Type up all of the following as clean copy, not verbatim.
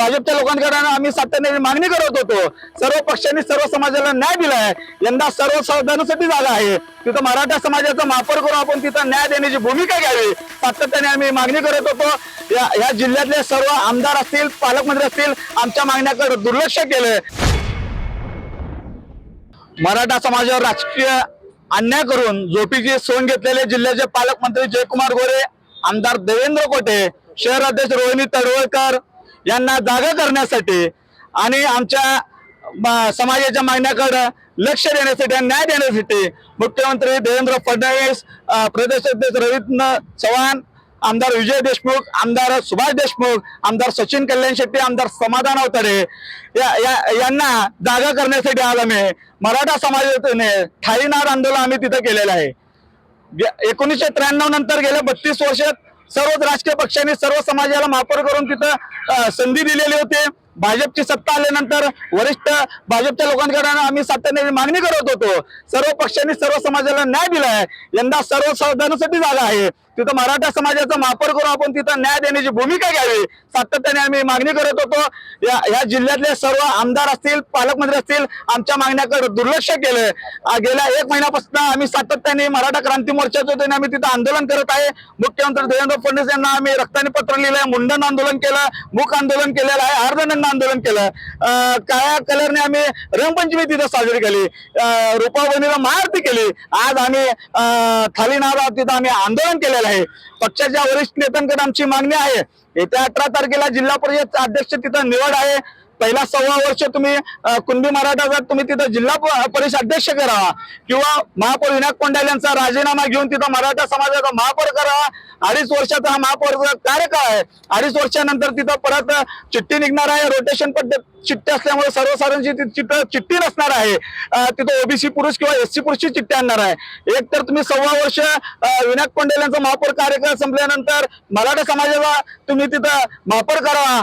भाजपच्या लोकांकडे आम्ही सातत्याने मागणी करत होतो। सर्व पक्षांनी सर्व समाजाला न्याय दिलाय। यंदा सर्व समाजासाठी जागा आहे, तिथं मराठा समाजाचा वापर करून आपण तिथं न्याय देण्याची भूमिका घ्यावी सातत्याने आम्ही मागणी करत होतो। या जिल्ह्यातले सर्व आमदार असतील, पालकमंत्री असतील, आमच्या मागण्याकडे दुर्लक्ष केलंय। मराठा समाजावर राजकीय अन्याय करून झोपीची सोंग घेतलेले जिल्ह्याचे पालकमंत्री जयकुमार गोरे, आमदार देवेंद्र कोटे, शहर अध्यक्ष रोहिणी तडवळकर यांना जागा करण्यासाठी आणि आमच्या समाजाच्या मागण्याकडे लक्ष देण्यासाठी आणि न्याय देण्यासाठी मुख्यमंत्री देवेंद्र फडणवीस, प्रदेश अध्यक्ष रवींद्र चव्हाण, आमदार विजय देशमुख, आमदार सुभाष देशमुख, आमदार सचिन कल्याण शेट्टी, आमदार समाधान अवतडे यांना जागा करण्यासाठी आज आम्ही मराठा समाजाने ठाईनार आंदोलन आम्ही तिथं केलेलं आहे। 1993 नंतर गेल्या 32 वर्षात सर्वच राजकीय पक्षांनी सर्व समाजाला मापर करून तिथं संधी दिलेली होती। भाजपची सत्ता आल्यानंतर वरिष्ठ भाजपच्या लोकांकडे आम्ही सातत्याने मागणी करत होतो। सर्व पक्षांनी सर्व समाजाला न्याय दिलाय। यंदा सर्व समाजासाठी जागा आहे, तिथं मराठा समाजाचा वापर करून आपण तिथं न्याय देण्याची भूमिका घ्यावी सातत्याने आम्ही मागणी करत होतो। या जिल्ह्यातले सर्व आमदार असतील, पालकमंत्री असतील, आमच्या मागण्याकडे दुर्लक्ष केलंय। गेल्या 1 महिन्यापासून आम्ही सातत्याने मराठा क्रांती मोर्चाच्या वतीने आम्ही तिथं आंदोलन करत आहे। मुख्यमंत्री देवेंद्र फडणवीस यांना आम्ही रक्तानी पत्र लिहिलंय, मुंडन आंदोलन केलं, मूक आंदोलन केलेलं आहे, अर्धनग्न आंदोलन केलं, काळ्या कलरने आम्ही रंगपंचमी तिथं साजरी केली, रूपावणीला महाआरती केली। आज आम्ही थालीनार तिथं आम्ही आंदोलन केलेलं आहे। पक्षाच्या वरिष्ठ नेत्यांकडे आमची मागणी आहे, येत्या 18 तारखेला जिल्हा परिषद अध्यक्ष तिथं निवड आहे। पहिला 1.25 वर्ष तुम्ही कुणबी मराठा तुम्ही तिथं जिल्हा परिषद अध्यक्ष करावा किंवा महापौर विनायक कोंडाल यांचा राजीनामा घेऊन तिथं मराठा समाजाचा महापौर करावा। 2.5 वर्षाचा हा महापौरचा कार्यकाळ आहे। 2.5 वर्षानंतर तिथं परत चिठ्ठी निघणार आहे। रोटेशन पद्धत चिठ्ठी असल्यामुळे सर्वसाधारणची चिठ्ठी नसणार आहे। तिथं ओबीसी पुरुष किंवा एससी पुरुषची चिठ्ठी आणणार आहे। एक तर तुम्ही 1.25 वर्ष विनायक कोंडाल यांचा महापौर कार्यकाळ संपल्यानंतर मराठा समाजाला तुम्ही तिथं महापौर करावा।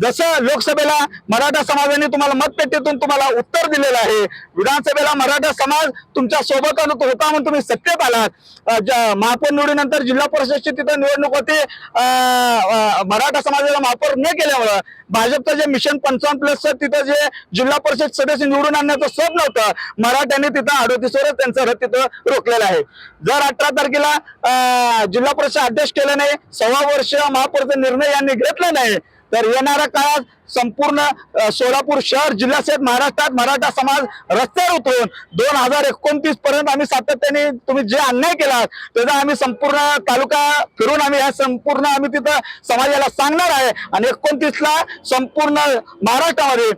जसं लोकसभेला मराठा समाजाने तुम्हाला मतपेटीतून तुम्हाला उत्तर दिलेलं आहे, विधानसभेला मराठा समाज तुमच्या सोबत होता म्हणून तुम्ही सत्तेत आलात। महापौर निवडीनंतर जिल्हा परिषदची तिथं निवडणूक होती, मराठा समाजाला महापौर न केल्यामुळं भाजपचं जे मिशन 55+ तिथं जे जिल्हा परिषद सदस्य निवडून आणण्याचं स्वप्न होतं, मराठ्यांनी तिथं 38 वर त्यांचं रथ तिथं रोखलेलं आहे। जर 18 तारखेला जिल्हा परिषद अध्यक्ष केलं नाही, 1.25 वर्ष महापौरचा निर्णय यांनी घेतला नाही, तर येणाऱ्या काळात संपूर्ण सोलापूर शहर जिल्ह्यासहित महाराष्ट्रात मराठा समाज रस्त्यावर उतरून 2029 पर्यंत आम्ही सातत्याने तुम्ही जे अन्याय केला त्याचा आम्ही संपूर्ण तालुका फिरून आम्ही आम्ही तिथं समाजाला सांगणार आहे। आणि 29ला संपूर्ण महाराष्ट्रामध्ये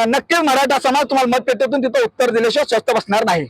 नक्कीच मराठा समाज तुम्हाला मतपेटीतून तिथं उत्तर दिल्याशिवाय स्वस्थ बसणार नाही।